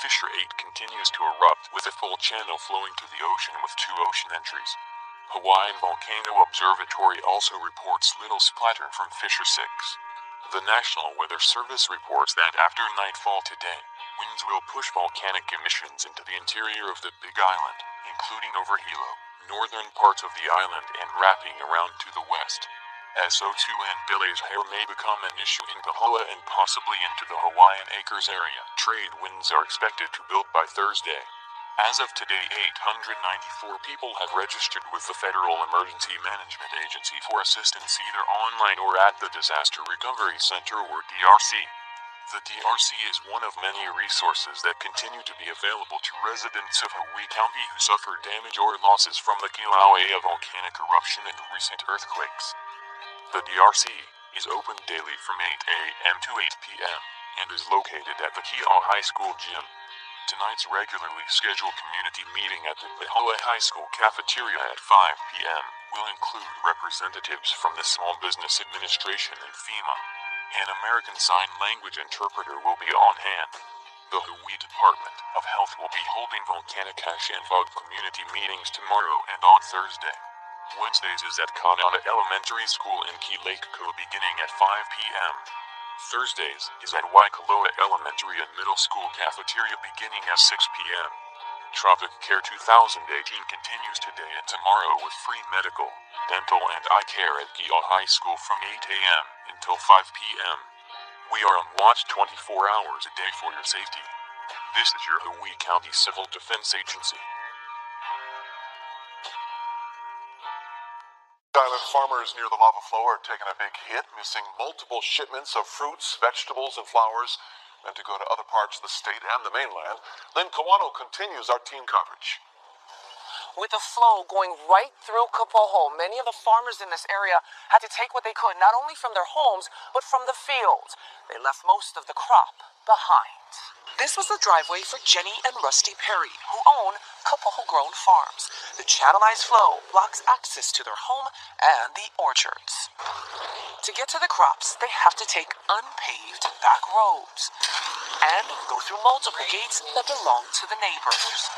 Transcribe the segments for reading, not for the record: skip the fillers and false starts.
Fissure 8 continues to erupt with a full channel flowing to the ocean with 2 ocean entries. Hawaiian Volcano Observatory also reports little splatter from Fissure 6. The National Weather Service reports that after nightfall today, winds will push volcanic emissions into the interior of the Big Island, including over Hilo, northern parts of the island and wrapping around to the west. SO2 and Billy's hair may become an issue in Pahoa and possibly into the Hawaiian Acres area. Trade winds are expected to build by Thursday. As of today, 894 people have registered with the Federal Emergency Management Agency for assistance either online or at the Disaster Recovery Center or DRC. The DRC is one of many resources that continue to be available to residents of Hawaii County who suffered damage or losses from the Kilauea volcanic eruption and recent earthquakes. The DRC is open daily from 8 a.m. to 8 p.m. and is located at the Ke'au High School gym. Tonight's regularly scheduled community meeting at the Pahoa High School cafeteria at 5 p.m. will include representatives from the Small Business Administration and FEMA. An American Sign Language interpreter will be on hand. The Hawaii Department of Health will be holding volcanic ash and fog community meetings tomorrow and on Thursday. Wednesdays is at Kanana Elementary School in Key Lake Co. beginning at 5 p.m. Thursdays is at KILAUEA Elementary and Middle School cafeteria beginning at 6 p.m. Tropic Care 2018 continues today and tomorrow with free medical, dental and eye care at Ke'au High School from 8 a.m. until 5 p.m. We are on watch 24 hours a day for your safety. This is your Hawaii County Civil Defense Agency. Island farmers near the lava flow are taking a big hit, missing multiple shipments of fruits, vegetables, and flowers meant to go to other parts of the state and the mainland. Lynn Kawano continues our team coverage. With the flow going right through Kapoho, many of the farmers in this area had to take what they could, not only from their homes, but from the fields. They left most of the crop behind. This was the driveway for Jenny and Rusty Perry, who own Kapoho Grown Farms. The channelized flow blocks access to their home and the orchards. To get to the crops, they have to take unpaved back roads and go through multiple gates that belong to the neighbors.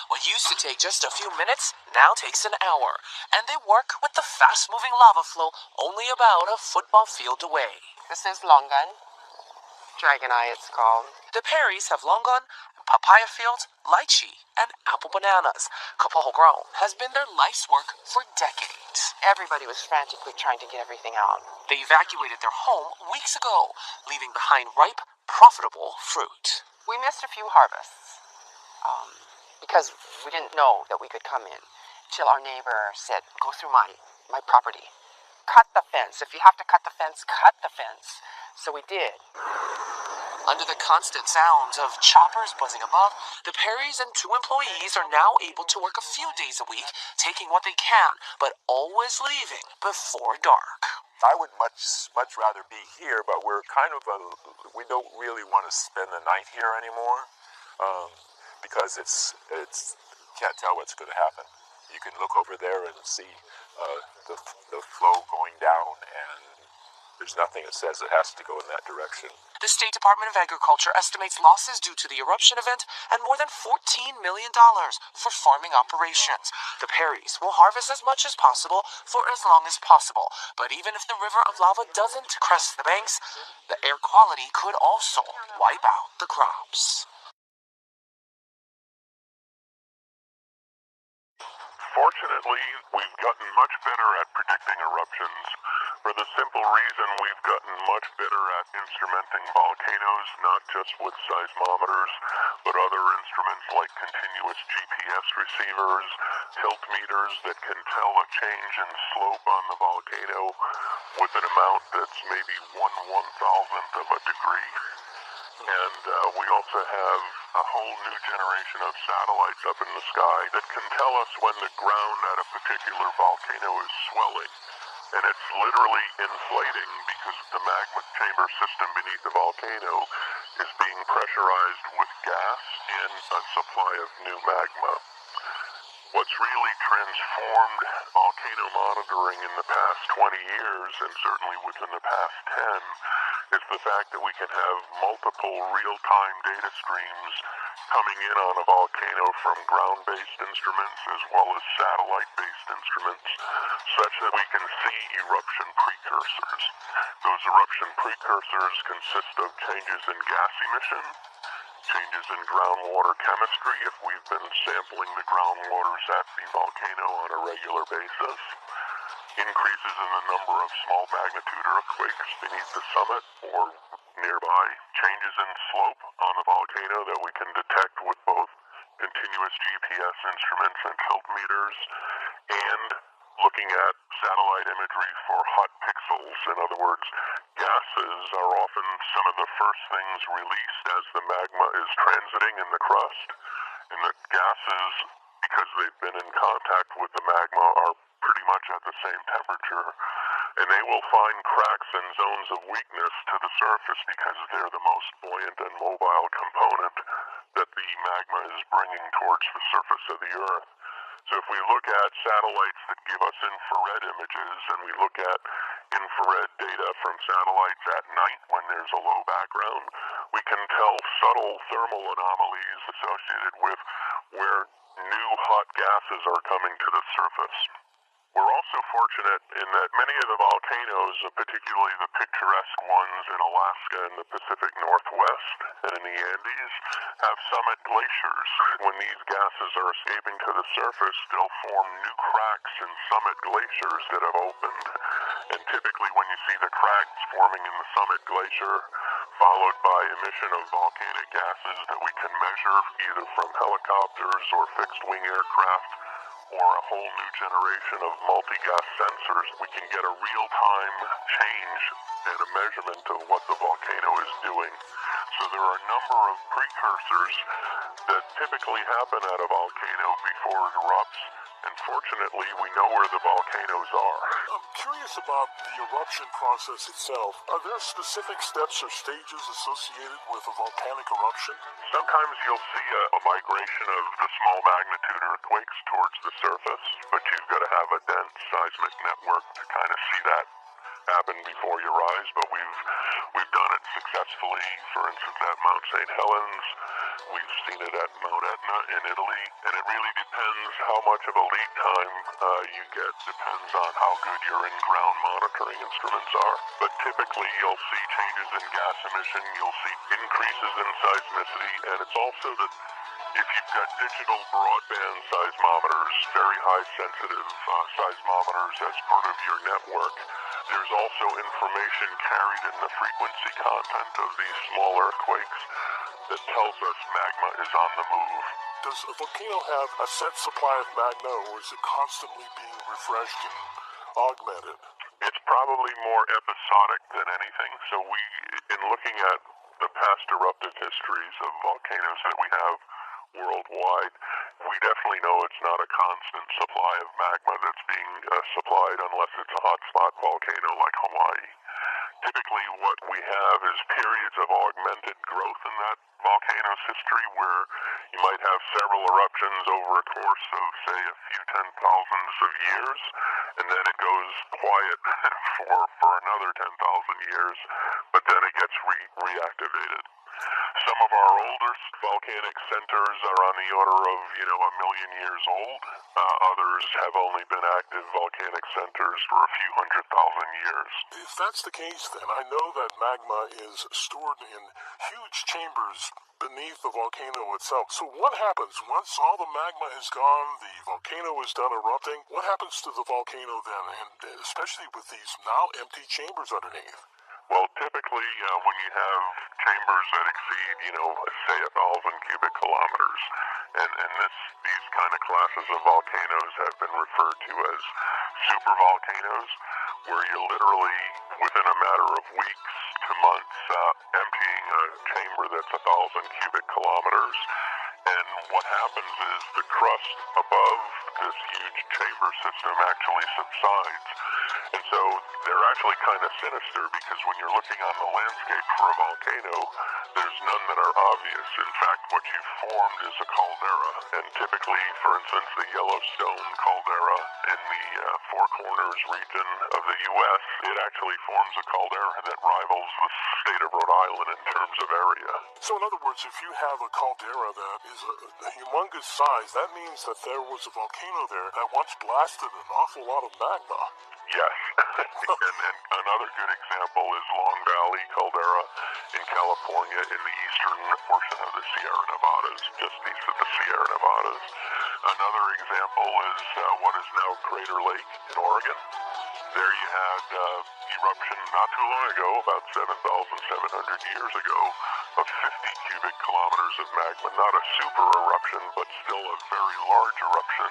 What used to take just a few minutes now takes an hour, and they work with the fast-moving lava flow only about a football field away. This is Longan. Dragon Eye, it's called. The Perrys have longan, papaya fields, lychee, and apple bananas. Kapoho Grown has been their life's work for decades. Everybody was frantically trying to get everything out. They evacuated their home weeks ago, leaving behind ripe, profitable fruit. We missed a few harvests because we didn't know that we could come in till our neighbor said, go through my property. Cut the fence. If you have to cut the fence, cut the fence. So we did. Under the constant sounds of choppers buzzing above, the Perrys and 2 employees are now able to work a few days a week, taking what they can, but always leaving before dark. I would much rather be here, but we're kind of we don't really want to spend the night here anymore, because it's can't tell what's going to happen. You can look over there and see the flow going down, and there's nothing that says it has to go in that direction. The State Department of Agriculture estimates losses due to the eruption event and more than $14 million for farming operations. The Perrys will harvest as much as possible for as long as possible, but even if the river of lava doesn't crest the banks, the air quality could also wipe out the crops. Fortunately, we've gotten much better at predicting eruptions for the simple reason we've gotten much better at instrumenting volcanoes, not just with seismometers, but other instruments like continuous GPS receivers, tilt meters that can tell a change in slope on the volcano with an amount that's maybe 1/1000th of a degree. And we also have a whole new generation of satellites up in the sky that can tell us when the ground at a particular volcano is swelling. And it's literally inflating because the magma chamber system beneath the volcano is being pressurized with gas and a supply of new magma. What's really transformed volcano monitoring in the past 20 years, and certainly within the past 10, is the fact that we can have multiple real-time data streams coming in on a volcano from ground-based instruments as well as satellite-based instruments, such that we can see eruption precursors. Those eruption precursors consist of changes in gas emission, changes in groundwater chemistry if we've been sampling the groundwaters at the volcano on a regular basis, increases in the number of small magnitude earthquakes beneath the summit or nearby, changes in slope on the volcano that we can detect with both continuous GPS instruments and tilt meters, and looking at satellite imagery for hot pixels. In other words, gases are often some of the first things released as the magma is transiting in the crust, and the gases, because they've been in contact with the magma, are pretty much at the same temperature, and they will find cracks and zones of weakness to the surface because they're the most buoyant and mobile component that the magma is bringing towards the surface of the Earth. So if we look at satellites that give us infrared images, and we look at infrared data from satellites at night when there's a low background, we can tell subtle thermal anomalies associated with where new hot gases are coming to the surface. We're also fortunate in that many of the volcanoes, particularly the picturesque ones in Alaska and the Pacific Northwest and in the Andes, have summit glaciers. When these gases are escaping to the surface, they'll form new cracks in summit glaciers that have opened. And typically when you see the cracks forming in the summit glacier, followed by emission of volcanic gases that we can measure either from helicopters or fixed-wing aircraft, or a whole new generation of multi-gas sensors, we can get a real-time change and a measurement of what the volcano is doing. So there are a number of precursors that typically happen at a volcano before it erupts, and fortunately we know where the volcanoes are. I'm curious about the eruption process itself. Are there specific steps or stages associated with a volcanic eruption? Sometimes you'll see a migration of the small magnitude earthquakes towards the surface, but you've got to have a dense seismic network to kind of see that happen before your eyes. But we've done it successfully, for instance, at Mount St. Helens. We've seen it at Mount Etna in Italy, and it really depends how much of a lead time you get. Depends on how good your in-ground monitoring instruments are. But typically you'll see changes in gas emission, you'll see increases in seismicity, and it's also that if you've got digital broadband seismometers, very high sensitive seismometers as part of your network, there's also information carried in the frequency content of these small earthquakes that tells us magma is on the move. Does a volcano have a set supply of magma, or is it constantly being refreshed and augmented? It's probably more episodic than anything. So in looking at the past eruptive histories of volcanoes that we have worldwide, we definitely know it's not a constant supply of magma that's being supplied unless it's a hotspot volcano like Hawaii. Typically what we have is periods of augmented growth in that volcano's history where you might have several eruptions over a course of, say, a few 10,000s of years, and then it goes quiet for another 10,000 years, but then it gets reactivated. Some of our oldest volcanic centers are on the order of, 1 million years old. Others have only been active volcanic centers for a few 100,000 years. If that's the case, then I know that magma is stored in huge chambers beneath the volcano itself. So what happens once all the magma is gone, the volcano is done erupting? What happens to the volcano then, and especially with these now empty chambers underneath? Well, typically, when you have chambers that exceed, say 1,000 cubic kilometers, and these kind of classes of volcanoes have been referred to as supervolcanoes, where you're literally, within a matter of weeks to months, emptying a chamber that's 1,000 cubic kilometers. And what happens is the crust above this huge chamber system actually subsides. And so they're actually kind of sinister because when you're looking on the landscape for a volcano, there's none that are obvious. In fact, what you've formed is a caldera. And typically, for instance, the Yellowstone caldera in the Four Corners region of the U.S., it actually forms a caldera that rivals the state of Rhode Island in terms of area. So in other words, if you have a caldera that is a humongous size, that means that there was a volcano there that once blasted an awful lot of magma. Yes. and another good example is Long Valley caldera in California in the eastern portion of the Sierra Nevadas, just east of the Sierra Nevadas. Another example is what is now Crater Lake in Oregon. There you had eruption not too long ago, about 7,700 years ago, of 50 cubic kilometers of magma. Not a super eruption, but still a very large eruption,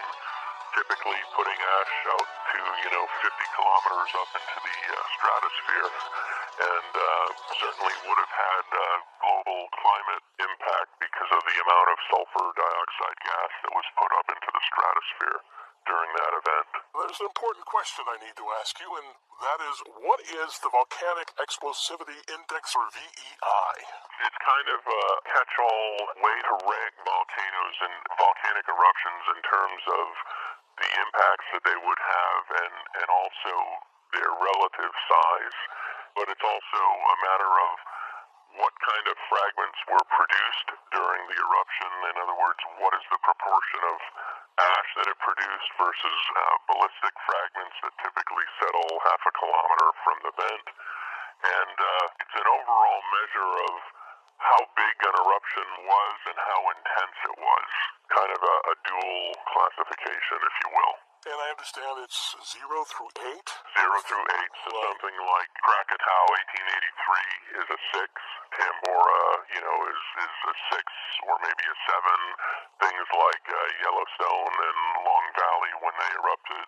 typically putting ash out to, 50 kilometers up into the stratosphere, and certainly would have had global climate impact because of the amount of sulfur dioxide gas that was put up into the stratosphere during that event. There's an important question I need to ask you, and that is, what is the Volcanic Explosivity Index, or VEI? It's kind of a catch-all way to rank volcanoes and volcanic eruptions in terms of the impacts that they would have and also their relative size. But it's also a matter of what kind of fragments were produced during the eruption. In other words, what is the proportion of ash that it produced versus ballistic fragments that typically settle half a kilometer from the vent. And it's an overall measure of how big an eruption was and how intense it was. Kind of a dual classification, if you will. And I understand it's 0 through 8? 0 through 8, so something like Krakatoa 1883 is a 6, Tambora, is a 6 or maybe a 7. Things like Yellowstone and Long Valley, when they erupted,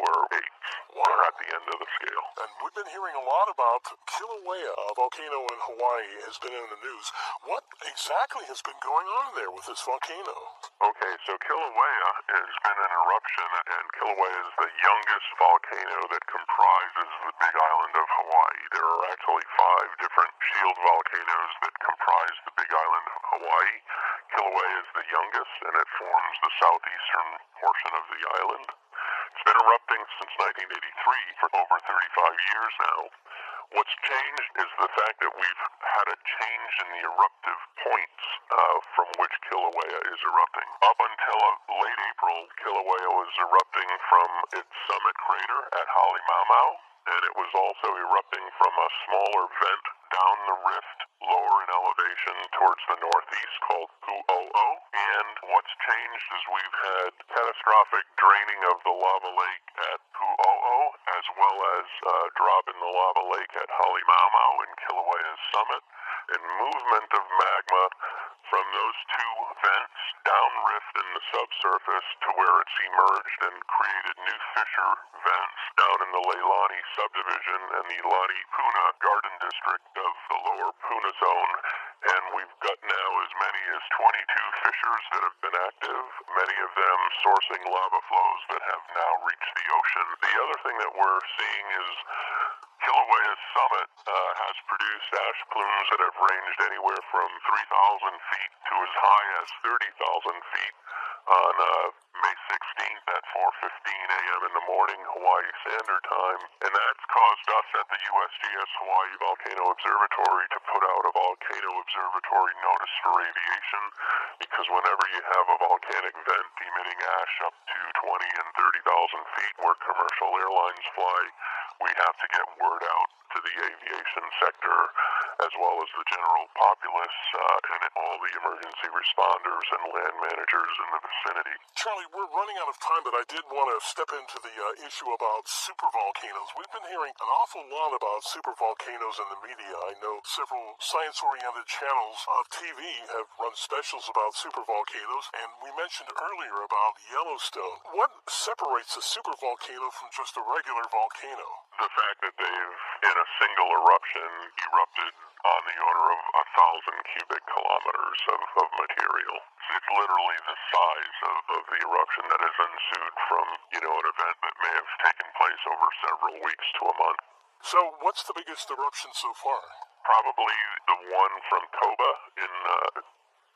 were 8s. We're at the end of the scale. And we've been hearing a lot about Kilauea, a volcano in Hawaii, has been in the news. What exactly has been going on there with this volcano? Okay, so Kilauea has been an eruption, and Kilauea is the youngest volcano that comprises the Big Island of Hawaii. There are actually 5 different shield volcanoes that comprise the Big Island of Hawaii. Kilauea is the youngest, and it forms the southeastern portion of the island. It's been erupting since 1983 for over 35 years now. What's changed is the fact that we've had a change in the eruptive points from which Kilauea is erupting. Up until late April, Kilauea was erupting from its summit crater at Halemaumau, and it was also erupting from a smaller vent down the rift lower in elevation towards the northeast called Pu'o'o. And what's changed is we've had catastrophic draining of the lava lake at Pu'o'o, as well as drop in the lava lake at Halemaumau in Kilauea's summit, and movement of magma from those 2 vents downrift in the subsurface to where it's emerged and created new fissure vents down in the Leilani subdivision and the Lani Puna Garden District of the lower Puna zone. And we've got now as many as 22 fissures that have been active, many of them sourcing lava flows that have now reached the ocean. The other thing that we're seeing is Kilauea's summit has produced ash plumes that have ranged anywhere from 3,000 feet to as high as 30,000 feet on May 16th at 4:15 a.m. in the morning, Hawaii Standard Time. And that's caused us at the USGS Hawaii Volcano Observatory to put out a volcano observatory notice for aviation, because whenever you have a volcanic vent emitting ash up to 20 and 30,000 feet where commercial airlines fly, we have to get word out to the aviation sector as well as the general populace and all the emergency responders and land managers in the vicinity. Charlie, we're running out of time, but I did want to step into the issue about supervolcanoes. We've been hearing an awful lot about supervolcanoes in the media. I know several science-oriented channels of TV have run specials about supervolcanoes, and we mentioned earlier about Yellowstone. What separates a supervolcano from just a regular volcano? The fact that they've, in a single eruption, erupted on the order of 1,000 cubic kilometers of material. It's literally the size of the eruption that has ensued from, an event that may have taken place over several weeks to a month. So what's the biggest eruption so far? Probably the one from Toba in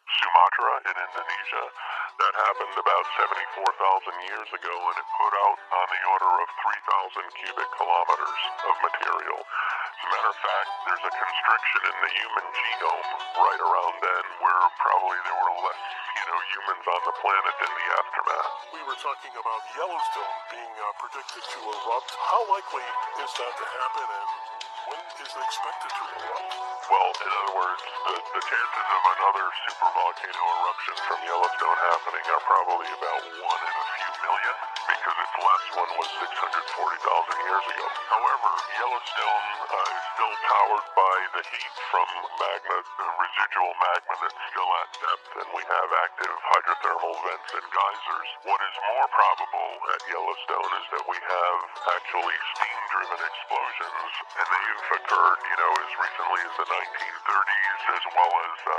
Sumatra in Indonesia. That happened about 74,000 years ago, and it put out on the order of 3,000 cubic kilometers of material. As a matter of fact, there's a constriction in the human genome right around then where probably there were less, humans on the planet in the aftermath. We were talking about Yellowstone being predicted to erupt. How likely is that to happen, and when is it expected to erupt? Well, in other words, the chances of another supervolcano eruption from Yellowstone happening are probably about 1 in a few million, because its last one was 640,000 years ago. However, Yellowstone is still powered by the heat from magma, residual magma that's still at depth, and we have active hydrothermal vents and geysers. What is more probable at Yellowstone is that we have actually steam-driven explosions, and they've occurred, as recently as the 1930s as well as the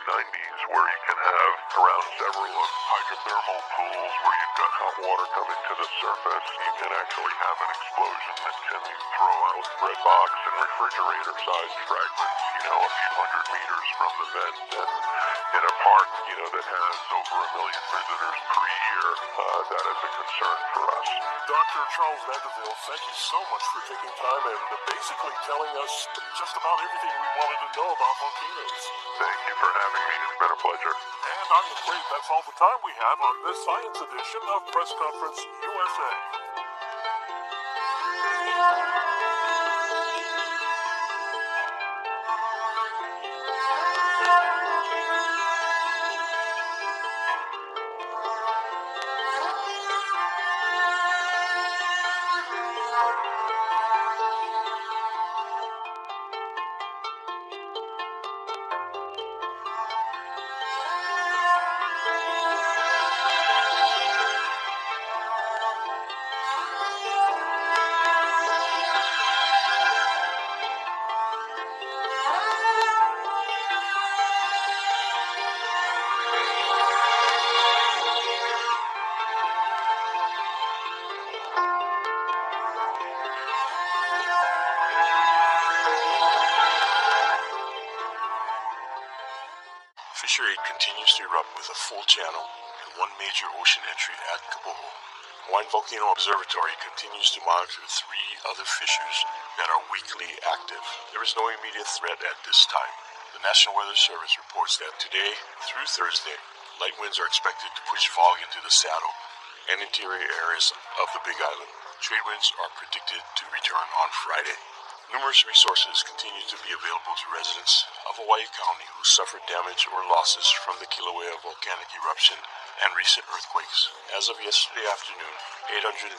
1890s, where you can have around several of hydrothermal pools where you've got hot water coming to the surface. You can actually have an explosion that can throw out bread box and refrigerator-sized fragments, a few hundred meters from the vent. And in a park, that has over 1 million visitors per year, that is a concern for us. Dr. Charles Vanderville, thank you so much for taking time and basically telling us just about everything we wanted to know about volcanoes. Thank you for having me. It's been a pleasure. And I'm afraid that's all the time we have on this science edition of Press Conference USA. Fissure 8 continues to erupt with a full channel and one major ocean entry at Kapoho. Hawaiian Volcano Observatory continues to monitor 3 other fissures that are weakly active. There is no immediate threat at this time. The National Weather Service reports that today through Thursday, light winds are expected to push fog into the Saddle and interior areas of the Big Island. Trade winds are predicted to return on Friday. Numerous resources continue to be available to residents of Hawaii County who suffered damage or losses from the Kilauea volcanic eruption and recent earthquakes. As of yesterday afternoon, 817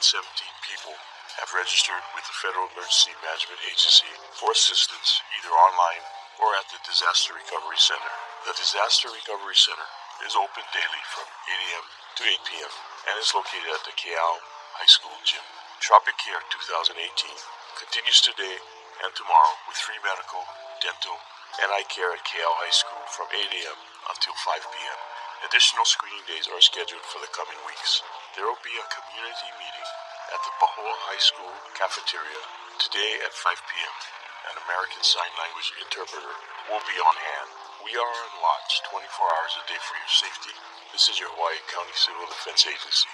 people have registered with the Federal Emergency Management Agency for assistance either online or at the Disaster Recovery Center. The Disaster Recovery Center is open daily from 8 a.m. to 8 p.m. and is located at the KILAUEA High School gym. Tropic Care 2018 continues today and tomorrow with free medical, dental, and eye care at KILAUEA High School from 8 a.m. until 5 p.m. Additional screening days are scheduled for the coming weeks. There will be a community meeting at the Pahoa High School cafeteria today at 5 p.m. An American Sign Language interpreter will be on hand. We are on watch 24 hours a day for your safety. This is your Hawaii County Civil Defense Agency.